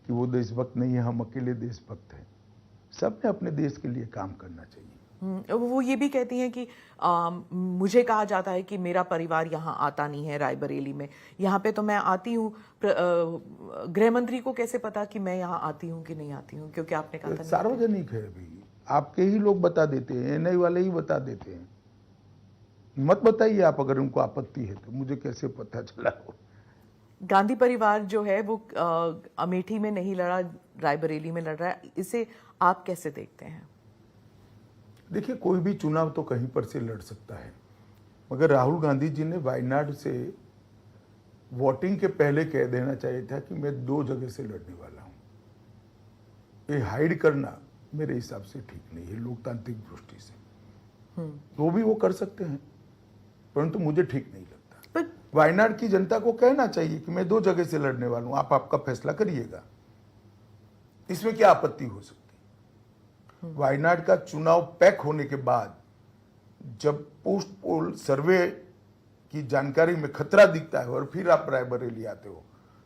कि वो देशभक्त नहीं है, हम अकेले देशभक्त हैं। सबने अपने देश के लिए काम करना चाहिए। वो ये भी कहती हैं कि मुझे कहा जाता है कि मेरा परिवार यहाँ आता नहीं है रायबरेली में, यहाँ पे तो मैं आती हूँ। गृह मंत्री को कैसे पता कि मैं यहाँ आती हूँ कि नहीं आती हूँ? क्योंकि आपने कहा था सार्वजनिक है भाई, आपके ही लोग बता देते हैं, एनआई वाले ही बता देते हैं। मत बताइए आप, अगर उनको आपत्ति है तो मुझे कैसे पता चला हो। गांधी परिवार जो है वो अमेठी में नहीं लड़ा, रायबरेली में लड़ रहा है, इसे आप कैसे देखते हैं? देखिए, कोई भी चुनाव तो कहीं पर से लड़ सकता है, मगर राहुल गांधी जी ने वायनाड से वोटिंग के पहले कह देना चाहिए था कि मैं 2 जगह से लड़ने वाला हूं। ये हाइड करना मेरे हिसाब से ठीक नहीं है लोकतांत्रिक दृष्टि से। तो भी वो कर सकते हैं, परंतु मुझे ठीक नहीं लगता। पर वायनाड की जनता को कहना चाहिए कि मैं 2 जगह से लड़ने वाला हूं, आप आपका फैसला करिएगा, इसमें क्या आपत्ति हो सकती। वायनाड का चुनाव पैक होने के बाद जब पोस्ट पोल सर्वे की जानकारी में खतरा दिखता है और फिर आप रायबरेली आते हो,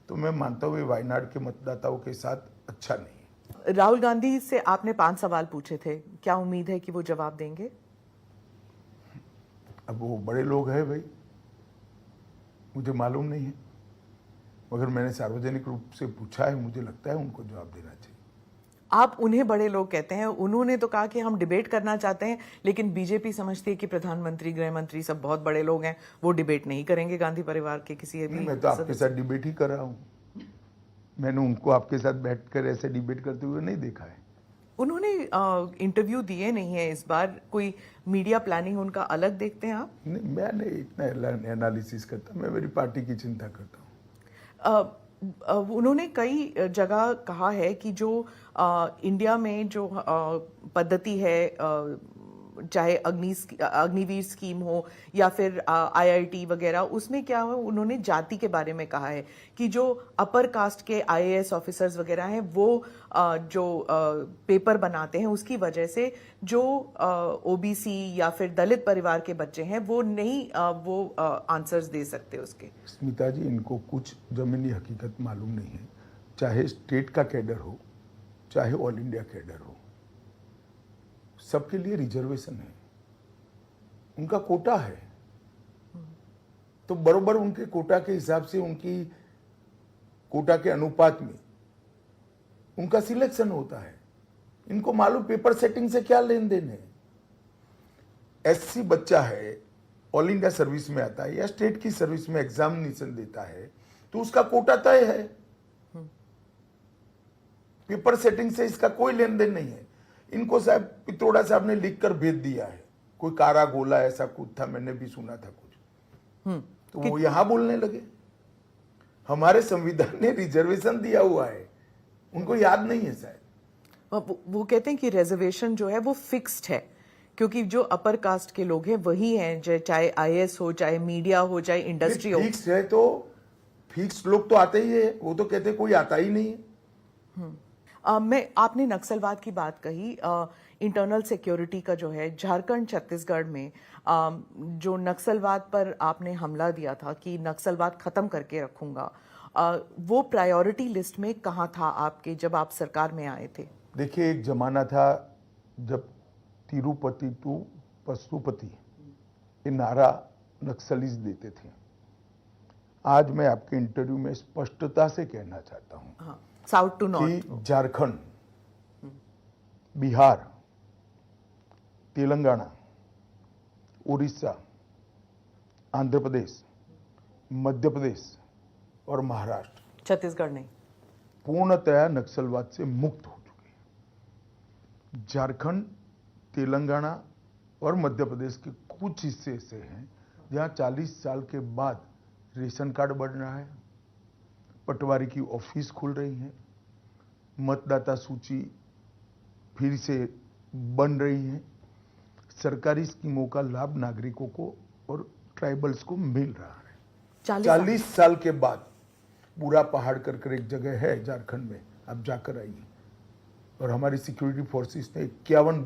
तो मैं मानता हूं वायनाड के मतदाताओं के साथ अच्छा नहीं है। राहुल गांधी से आपने 5 सवाल पूछे थे, क्या उम्मीद है कि वो जवाब देंगे? अब वो बड़े लोग हैं भाई, मुझे मालूम नहीं है, मगर मैंने सार्वजनिक रूप से पूछा है, मुझे लगता है उनको जवाब देना चाहिए। आप उन्हें बड़े लोग कहते हैं, उन्होंने तो कहा कि हम डिबेट करना चाहते हैं, लेकिन बीजेपी समझती है कि प्रधानमंत्री, गृह मंत्री सब बहुत बड़े लोग हैं, वो डिबेट नहीं करेंगे गांधी परिवार के किसी भी। मैं तो आपके साथ डिबेट ही कर रहा हूँ, मैंने उनको आपके साथ बैठकर ऐसे डिबेट करते हुए नहीं देखा है। उन्होंने इंटरव्यू दिए नहीं है इस बार, कोई मीडिया प्लानिंग उनका अलग देखते हैं आप? नहीं, मैं नहीं इतना एनालिसिस करता, मैं मेरी पार्टी की चिंता करता हूँ। उन्होंने कई जगह कहा है कि जो इंडिया में जो पद्धति है, चाहे अग्निवीर स्कीम हो या फिर आईआईटी वगैरह, उसमें क्या हो, उन्होंने जाति के बारे में कहा है कि जो अपर कास्ट के आईएएस ऑफिसर्स वगैरह हैं वो जो पेपर बनाते हैं उसकी वजह से जो ओबीसी या फिर दलित परिवार के बच्चे हैं वो नहीं वो आंसर्स दे सकते उसके। स्मिता जी, इनको कुछ जमीनी हकीकत मालूम नहीं है, चाहे स्टेट का कैडर हो चाहे ऑल इंडिया कैडर हो, सबके लिए रिजर्वेशन है, उनका कोटा है, तो बरोबर उनके कोटा के हिसाब से, उनकी कोटा के अनुपात में उनका सिलेक्शन होता है। इनको मालूम पेपर सेटिंग से क्या लेन देन है। एससी बच्चा है, ऑल इंडिया सर्विस में आता है या स्टेट की सर्विस में एग्जामिनेशन देता है, तो उसका कोटा तय है। पेपर सेटिंग से इसका कोई लेन देन नहीं है। इनको साहब पित्रोड़ा साहब ने लिखकर भेज दिया है, कोई कारा गोला ऐसा कुछ था, मैंने भी सुना था कुछ, तो वो यहां बोलने लगे। हमारे संविधान ने रिजर्वेशन दिया हुआ है, उनको याद नहीं है शायद। वो कहते हैं कि रिजर्वेशन जो है वो फिक्स्ड है, क्योंकि जो अपर कास्ट के लोग हैं वही हैं, चाहे आईएएस हो, चाहे मीडिया हो, चाहे इंडस्ट्री हो। फिक्स है तो फिक्स लोग तो आते ही है, वो तो कहते हैं कोई आता ही नहीं है। आपने नक्सलवाद की बात कही, इंटरनल सिक्योरिटी का जो है झारखंड छत्तीसगढ़ में जो नक्सलवाद पर आपने हमला दिया था कि नक्सलवाद खत्म करके रखूंगा, वो प्रायोरिटी लिस्ट में कहाँ था आपके जब आप सरकार में आए थे? देखिए, एक जमाना था जब तिरुपति टू पशुपति ये नारा नक्सलीज देते थे। आज मैं आपके इंटरव्यू में स्पष्टता से कहना चाहता हूं, साउथ टू नॉर्थ, कि झारखंड, बिहार, तेलंगाना, उड़ीसा, आंध्र प्रदेश, मध्य प्रदेश और महाराष्ट्र, छत्तीसगढ़ नहीं, पूर्णतया नक्सलवाद से मुक्त हो चुके हैं। झारखंड, तेलंगाना और मध्य प्रदेश के कुछ हिस्से ऐसे हैं जहां 40 साल के बाद रेशन कार्ड बन रहा है, पटवारी की ऑफिस खुल रही है, मतदाता सूची फिर से बन रही है, सरकारी स्कीमों का लाभ नागरिकों को और ट्राइबल्स को मिल रहा है। 40 साल के बाद पूरा पहाड़ कर एक जगह है झारखंड में, आप जाकर आइए। और हमारी सिक्योरिटी फोर्सेस ने 51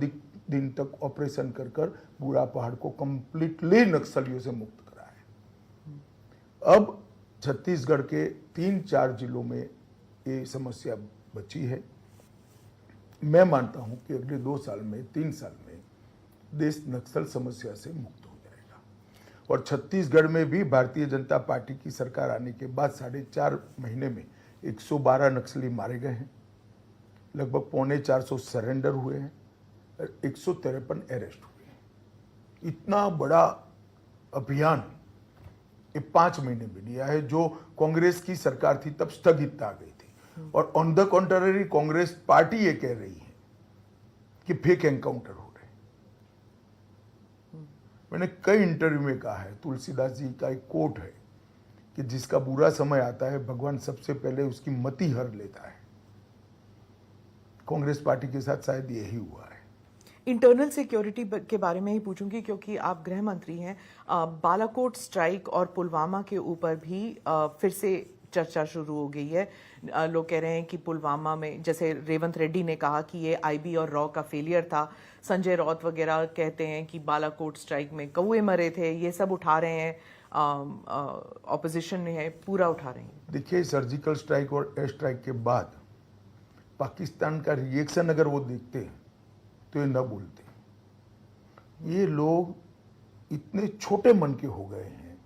दिन तक ऑपरेशन कर पूरा पहाड़ को कंप्लीटली नक्सलियों से मुक्त करा है। अब छत्तीसगढ़ के 3-4 जिलों में ये समस्या बची है। मैं मानता हूं कि अगले 2 साल में, 3 साल में देश नक्सल समस्या से मुक्त हो जाएगा। और छत्तीसगढ़ में भी भारतीय जनता पार्टी की सरकार आने के बाद 4.5 महीने में 112 नक्सली मारे गए हैं, लगभग 450 सरेंडर हुए हैं और 153 अरेस्ट हुए हैं। इतना बड़ा अभियान ये 5 महीने में लिया है। जो कांग्रेस की सरकार थी तब स्थगित आ गई थी, और on the contrary Congress party ये कह रही है कि फेक एनकाउंटर हो रहे। मैंने कई इंटरव्यू में कहा है, तुलसीदास जी का एक कोट है कि जिसका बुरा समय आता है भगवान सबसे पहले उसकी मति हर लेता है। कांग्रेस पार्टी के साथ शायद यही हुआ है। इंटरनल सिक्योरिटी के बारे में ही पूछूंगी क्योंकि आप गृह मंत्री हैं। बालाकोट स्ट्राइक और पुलवामा के ऊपर भी फिर से चर्चा शुरू हो गई है। लोग कह रहे हैं कि पुलवामा में, जैसे रेवंत रेड्डी ने कहा कि ये आईबी और रॉ का फेलियर था, संजय राउत वगैरह कहते हैं कि बालाकोट स्ट्राइक में कौए मरे थे, ये सब उठा रहे हैं, ऑपोजिशन है पूरा उठा रहे हैं। देखिए, सर्जिकल स्ट्राइक और एयर स्ट्राइक के बाद पाकिस्तान का रिएक्शन अगर वो देखते हैं तो ये न बोलते। ये लोग इतने छोटे मन के हो गए हैं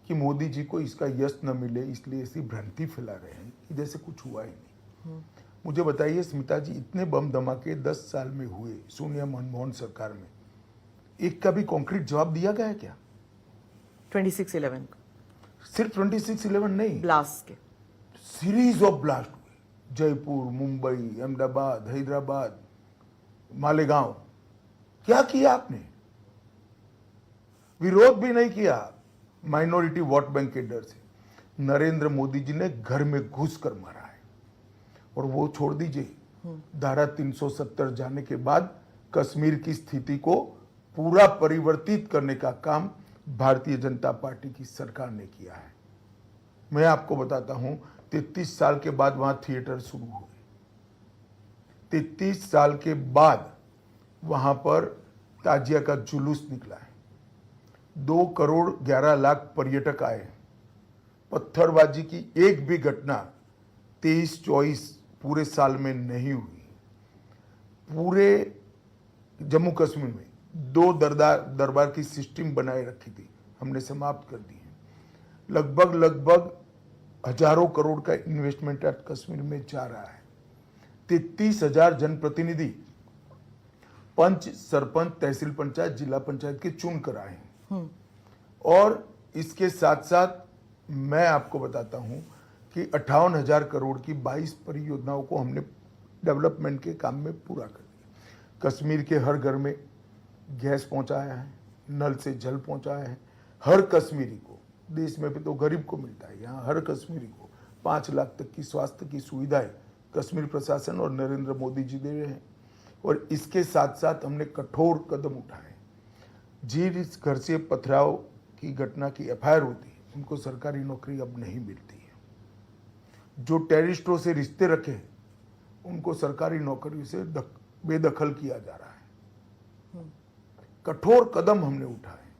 कि मोदी जी को इसका यश न मिले इसलिए ऐसी भ्रांति फैला रहे हैं कि जैसे कुछ हुआ ही नहीं। मुझे बताइए स्मिता जी, इतने बम धमाके 10 साल में हुए सोनिया मनमोहन सरकार में, एक का भी कॉन्क्रीट जवाब दिया गया है क्या? 26/11 सिर्फ 26/11 नहीं, ब्लास्ट के सीरीज ऑफ ब्लास्ट हुए। जयपुर, मुंबई, अहमदाबाद, हैदराबाद, मालेगांव। क्या किया आपने? विरोध भी नहीं किया, माइनॉरिटी वोट बैंक के डर से। नरेंद्र मोदी जी ने घर में घुस कर मारा है। और वो छोड़ दीजिए, धारा 370 जाने के बाद कश्मीर की स्थिति को पूरा परिवर्तित करने का काम भारतीय जनता पार्टी की सरकार ने किया है। मैं आपको बताता हूं, 33 साल के बाद वहां थिएटर शुरू हुए। 33 साल के बाद वहां पर ताजिया का जुलूस निकला है। 2 करोड़ 11 लाख पर्यटक आए। पत्थरबाजी की एक भी घटना 23-24 पूरे साल में नहीं हुई। पूरे जम्मू कश्मीर में 2 दरबार की सिस्टम बनाए रखी थी, हमने समाप्त कर दी है। लगभग हजारों करोड़ का इन्वेस्टमेंट आज कश्मीर में जा रहा है। 33,000 जनप्रतिनिधि पंच, सरपंच, तहसील पंचायत, जिला पंचायत के चुन कर आए हैं। और इसके साथ साथ मैं आपको बताता हूं कि 58,000 करोड़ की 22 परियोजनाओं को हमने डेवलपमेंट के काम में पूरा कर दिया। कश्मीर के हर घर में गैस पहुंचाया है, नल से जल पहुंचाया है। हर कश्मीरी को, देश में भी तो गरीब को मिलता है, यहाँ हर कश्मीरी को 5 लाख तक की स्वास्थ्य की सुविधाएं कश्मीर प्रशासन और नरेंद्र मोदी जी दे रहे हैं। और इसके साथ साथ हमने कठोर कदम उठाए। जिस घर से पथराव की घटना की एफआईआर होती है उनको सरकारी नौकरी अब नहीं मिलती है। जो टेररिस्टों से रिश्ते रखे उनको सरकारी नौकरी से बेदखल किया जा रहा है। कठोर कदम हमने उठाए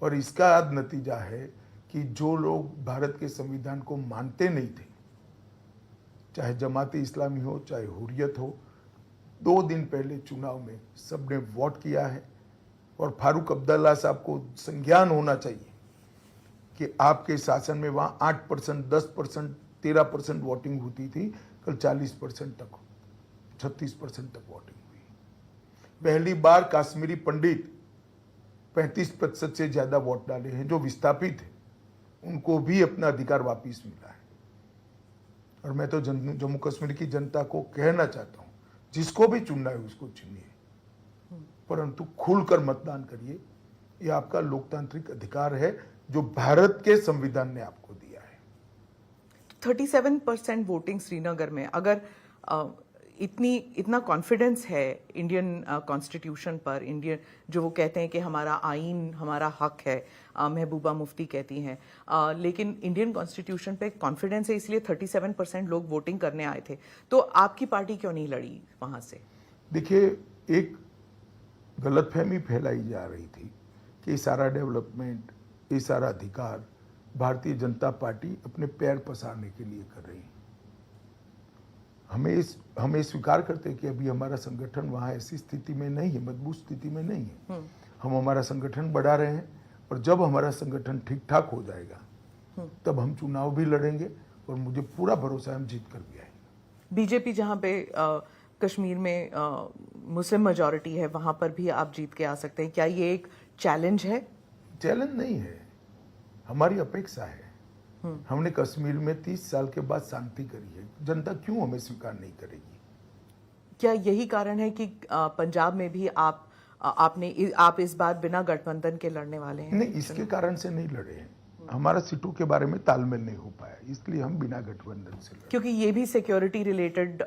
और इसका आज नतीजा है कि जो लोग भारत के संविधान को मानते नहीं थे, चाहे जमात इस्लामी हो, चाहे हुर्रियत हो, 2 दिन पहले चुनाव में सबने वोट किया है। और फारूक अब्दुल्ला साहब को संज्ञान होना चाहिए कि आपके शासन में वहां 8%, 10%, 13% वोटिंग होती थी, कल 40% तक, 36% तक वोटिंग हुई। पहली बार काश्मीरी पंडित 35% से ज्यादा वोट डाले हैं। जो विस्थापित है उनको भी अपना अधिकार वापिस मिला है। और मैं तो जम्मू कश्मीर की जनता को कहना चाहता हूं, जिसको भी चुनना है उसको चुनिए, परंतु खुलकर मतदान करिए। यह आपका लोकतांत्रिक अधिकार है जो भारत के संविधान ने आपको दिया है। 37% वोटिंग श्रीनगर में, अगर इतना कॉन्फिडेंस है इंडियन कॉन्स्टिट्यूशन पर, इंडियन जो वो कहते हैं कि हमारा आइन हमारा हक है, महबूबा मुफ्ती कहती हैं, लेकिन इंडियन कॉन्स्टिट्यूशन पे कॉन्फिडेंस है, इसलिए 37% लोग वोटिंग करने आए थे। तो आपकी पार्टी क्यों नहीं लड़ी वहां से? देखिए, एक गलतफहमी फैलाई जा रही थी कि सारा डेवलपमेंट, ये सारा अधिकार भारतीय जनता पार्टी अपने पैर पसारने के लिए कर रही है। हमें स्वीकार करते हैं कि अभी हमारा संगठन वहाँ ऐसी स्थिति में नहीं है, मजबूत स्थिति में नहीं है। हम हमारा संगठन बढ़ा रहे हैं और जब हमारा संगठन ठीक ठाक हो जाएगा तब हम चुनाव भी लड़ेंगे और मुझे पूरा भरोसा है हम जीत कर भी आएंगे। बीजेपी जहाँ पे कश्मीर में मुस्लिम मेजॉरिटी है, वहां पर भी आप जीत के आ सकते हैं, क्या ये एक चैलेंज है? चैलेंज नहीं है, हमारी अपेक्षा है। हमने कश्मीर में 30 साल के बाद शांति करी है, जनता क्यों हमें स्वीकार नहीं करेगी? क्या यही कारण है कि पंजाब में भी आप इस बार बिना गठबंधन के लड़ने वाले हैं? नहीं, इसके कारण से नहीं लड़े हैं, हमारा सीटों के बारे में तालमेल नहीं हो पाया, इसलिए हम बिना गठबंधन से लड़े। क्योंकि ये भी सिक्योरिटी रिलेटेड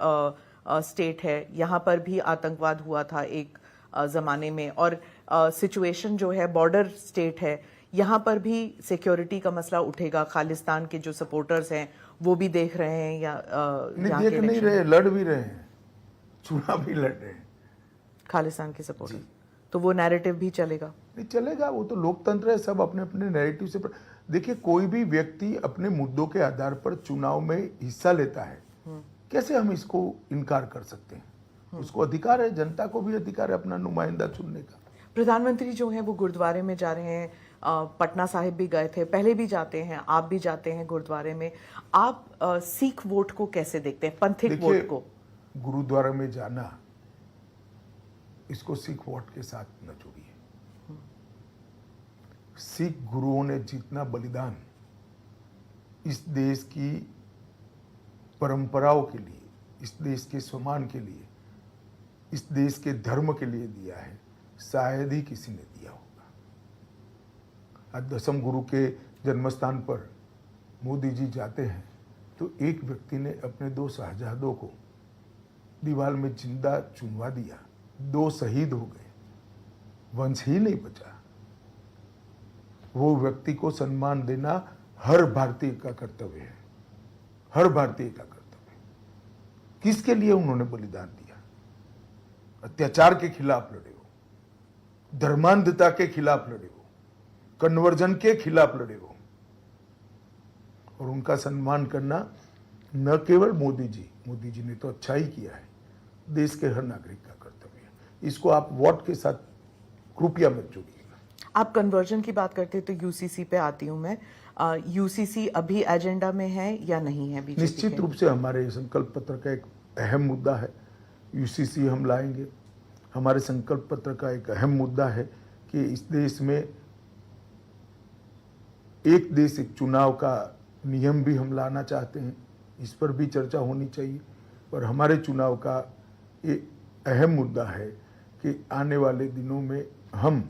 स्टेट है, यहाँ पर भी आतंकवाद हुआ था एक जमाने में, और सिचुएशन जो है बॉर्डर स्टेट है, यहाँ पर भी सिक्योरिटी का मसला उठेगा। खालिस्तान के जो सपोर्टर्स हैं वो भी देख रहे हैं या नहीं, देख नहीं रहे, लड़ भी रहे हैं, चुनाव भी लड़ रहे हैं खालिस्तान के सपोर्टर्स, तो वो नैरेटिव भी चलेगा? नहीं चलेगा, वो तो लोकतंत्र है, सब अपने अपने नैरेटिव से। देखिए, कोई भी व्यक्ति अपने मुद्दों के आधार पर चुनाव में हिस्सा लेता है, कैसे हम इसको इनकार कर सकते हैं? उसको अधिकार है, जनता को भी अधिकार है अपना नुमाइंदा चुनने का। प्रधानमंत्री जो हैं वो गुरुद्वारे में जा रहे हैं, पटना साहिब भी गए थे, पहले भी जाते हैं, आप भी जाते हैं गुरुद्वारे में। आप सिख वोट को कैसे देखते हैं, पंथिक वोट को? गुरुद्वारा में जाना, इसको सिख वोट के साथ न जोड़िए। सिख गुरुओं ने जितना बलिदान इस देश की परंपराओं के लिए, इस देश के सम्मान के लिए, इस देश के धर्म के लिए दिया है, शायद ही किसी ने दिया होगा। आज 10वें गुरु के जन्मस्थान पर मोदी जी जाते हैं तो एक व्यक्ति ने अपने 2 शहजादों को दीवार में जिंदा चुनवा दिया, 2 शहीद हो गए, वंश ही नहीं बचा। वो व्यक्ति को सम्मान देना हर भारतीय का कर्तव्य है, हर भारतीय का कर्तव्य। किसके लिए उन्होंने बलिदान दिया? अत्याचार के खिलाफ लड़े हो, धर्मांधता के खिलाफ लड़े हो, कन्वर्जन के खिलाफ लड़े हो, और उनका सम्मान करना न केवल मोदी जी ने तो अच्छा ही किया है, देश के हर नागरिक का कर्तव्य है। इसको आप वोट के साथ कृपया मत जोड़िएगा। आप कन्वर्जन की बात करते हैं तो यूसीसी पे आती हूं मैं। यूसीसी अभी एजेंडा में है या नहीं है बीजेपी? निश्चित रूप से हमारे संकल्प पत्र का एक अहम मुद्दा है, यूसीसी हम लाएंगे। हमारे संकल्प पत्र का एक अहम मुद्दा है कि इस देश में एक देश एक चुनाव का नियम भी हम लाना चाहते हैं, इस पर भी चर्चा होनी चाहिए। और हमारे चुनाव का एक अहम मुद्दा है कि आने वाले दिनों में हम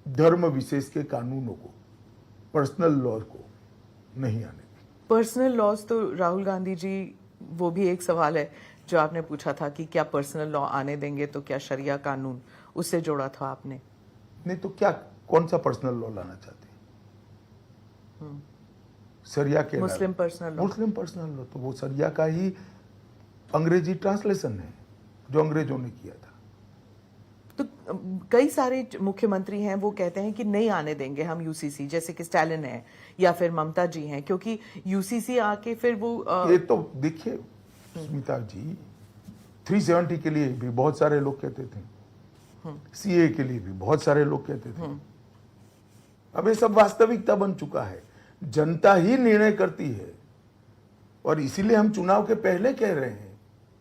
धर्म विशेष के कानूनों को, पर्सनल लॉ को नहीं आने दें। पर्सनल लॉज तो राहुल गांधी जी, वो भी एक सवाल है जो आपने पूछा था कि क्या पर्सनल लॉ आने देंगे, तो क्या शरिया कानून, उससे जोड़ा था आपने? नहीं तो क्या, कौन सा पर्सनल लॉ लाना चाहते हैं? शरिया के मुस्लिम पर्सनल लॉ। मुस्लिम पर्सनल लॉ तो वो शरिया का ही अंग्रेजी ट्रांसलेशन है जो अंग्रेजों ने किया था। तो कई सारे मुख्यमंत्री हैं वो कहते हैं कि नहीं आने देंगे हम यूसीसी, जैसे कि स्टालिन है या फिर ममता जी हैं, क्योंकि यूसीसी आके फिर वो ये तो देखिए स्मिता जी, 370 के लिए भी बहुत सारे लोग कहते थे, सीए के लिए भी बहुत सारे लोग कहते थे। अब ये सब वास्तविकता बन चुका है, जनता ही निर्णय करती है, और इसीलिए हम चुनाव के पहले कह रहे हैं,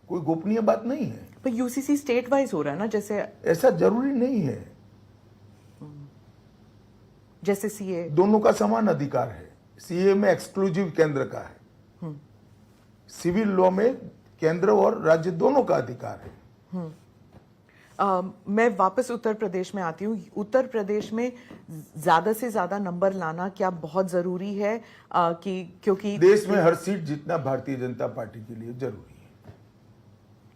कोई गोपनीय बात नहीं है। पर यूसीसी स्टेट वाइज हो रहा है ना, जैसे ऐसा जरूरी नहीं है, जैसे सीए। दोनों का समान अधिकार है। सीए में एक्सक्लूसिव केंद्र का है, सिविल लॉ में केंद्र और राज्य दोनों का अधिकार है। मैं वापस उत्तर प्रदेश में आती हूँ। उत्तर प्रदेश में ज्यादा से ज्यादा नंबर लाना क्या बहुत जरूरी है? क्योंकि देश में हर सीट जितना भारतीय जनता पार्टी के लिए जरूरी है,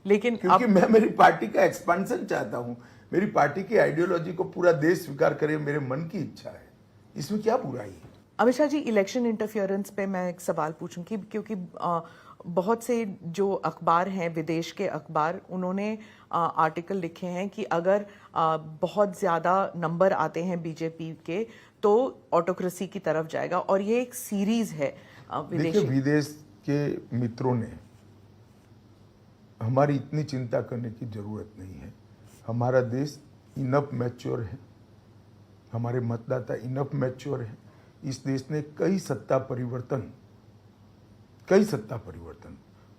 लेकिन क्योंकि मैं मेरी पार्टी का एक्सपेंशन चाहता हूं, मेरी पार्टी की आइडियोलॉजी को पूरा देश स्वीकार करे, मेरे मन की इच्छा है, इसमें क्या बुराई है? अमित शाह जी, इलेक्शन इंटरफेरेंस पे मैं एक सवाल पूछूंगी, क्योंकि बहुत से जो अखबार हैं, विदेश के अखबार, उन्होंने आर्टिकल लिखे हैं कि अगर बहुत ज़्यादा नंबर आते हैं बीजेपी के तो ऑटोक्रेसी की तरफ जाएगा, और ये एक सीरीज है देखिए, विदेश के मित्रों ने हमारी इतनी चिंता करने की जरूरत नहीं है। हमारा देश इनफ मैच्योर है, हमारे मतदाता इनफ मैच्योर है। इस देश ने कई सत्ता परिवर्तन,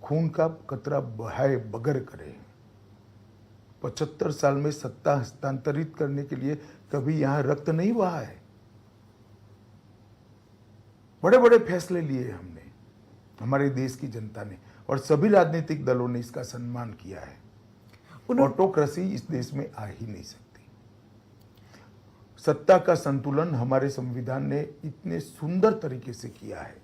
खून का कतरा बहाए बगैर करे हैं। 75 साल में सत्ता हस्तांतरित करने के लिए कभी यहां रक्त नहीं बहा है। बड़े बड़े फैसले लिए हमने, हमारे देश की जनता ने, और सभी राजनीतिक दलों ने इसका सम्मान किया है। ऑटोक्रेसी इस देश में आ ही नहीं सकती। सत्ता का संतुलन हमारे संविधान ने इतने सुंदर तरीके से किया है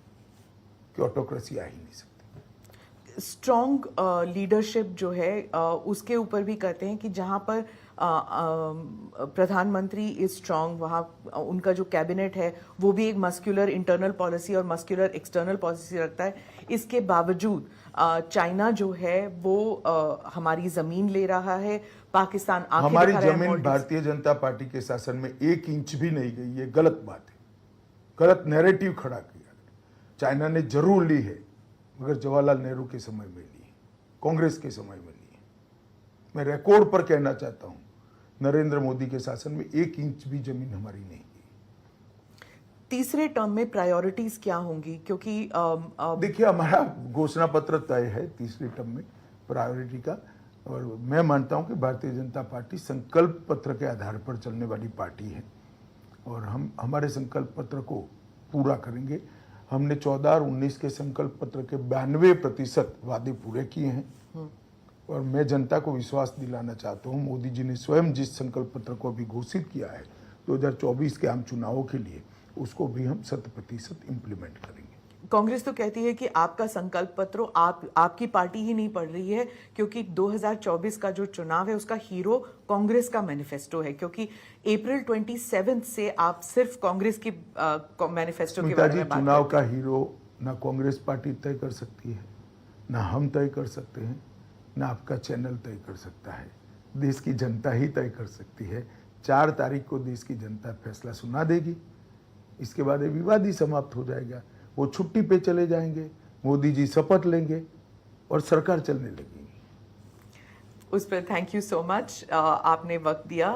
कि ऑटोक्रेसी आ ही नहीं सकती। स्ट्रॉन्ग लीडरशिप जो है उसके ऊपर भी कहते हैं कि जहां पर प्रधानमंत्री इज स्ट्रॉन्ग, वहाँ उनका जो कैबिनेट है वो भी एक मस्कुलर इंटरनल पॉलिसी और मस्कुलर एक्सटर्नल पॉलिसी रखता है। इसके बावजूद चाइना जो है वो हमारी जमीन ले रहा है, पाकिस्तान आंखें हमारी दिखा रहा है जमीन मॉलडीव्स। भारतीय जनता पार्टी के शासन में 1 इंच भी नहीं गई। ये गलत बात है, गलत नैरेटिव खड़ा किया। चाइना ने जरूर ली है, मगर जवाहरलाल नेहरू के समय में ली है, कांग्रेस के समय में ली है। मैं रिकॉर्ड पर कहना चाहता हूं, नरेंद्र मोदी के शासन में 1 इंच भी जमीन हमारी नहीं गई। तीसरे टर्म में प्रायोरिटीज क्या होंगी? क्योंकि देखिए, हमारा घोषणा पत्र तय है तीसरे टर्म में प्रायोरिटी का, और मैं मानता हूं कि भारतीय जनता पार्टी संकल्प पत्र के आधार पर चलने वाली पार्टी है, और हम हमारे संकल्प पत्र को पूरा करेंगे। हमने 14 और 19 के संकल्प पत्र के 92% वादे पूरे किए हैं, और मैं जनता को विश्वास दिलाना चाहता हूं, मोदी जी ने स्वयं जिस संकल्प पत्र को अभी घोषित किया है 2024 के आम चुनावों के लिए, उसको भी हम 100% इम्प्लीमेंट करेंगे। कांग्रेस तो कहती है कि आपका संकल्प पत्र आपकी पार्टी ही नहीं पढ़ रही है, क्योंकि 2024 का जो चुनाव है उसका हीरो कांग्रेस का मैनिफेस्टो है, क्योंकि अप्रैल 27 से आप सिर्फ कांग्रेस की मैनिफेस्टो के बारे में बात चुनाव का हीरो ना कांग्रेस पार्टी तय कर सकती है, ना हम तय कर सकते हैं, ना आपका चैनल तय कर सकता है। देश की जनता ही तय कर सकती है। 4 तारीख को देश की जनता फैसला सुना देगी। इसके बाद ये विवाद ही समाप्त हो जाएगा। वो छुट्टी पे चले जाएंगे, मोदी जी शपथ लेंगे और सरकार चलने लगेगी। उस पर थैंक यू सो मच, आपने वक्त दिया।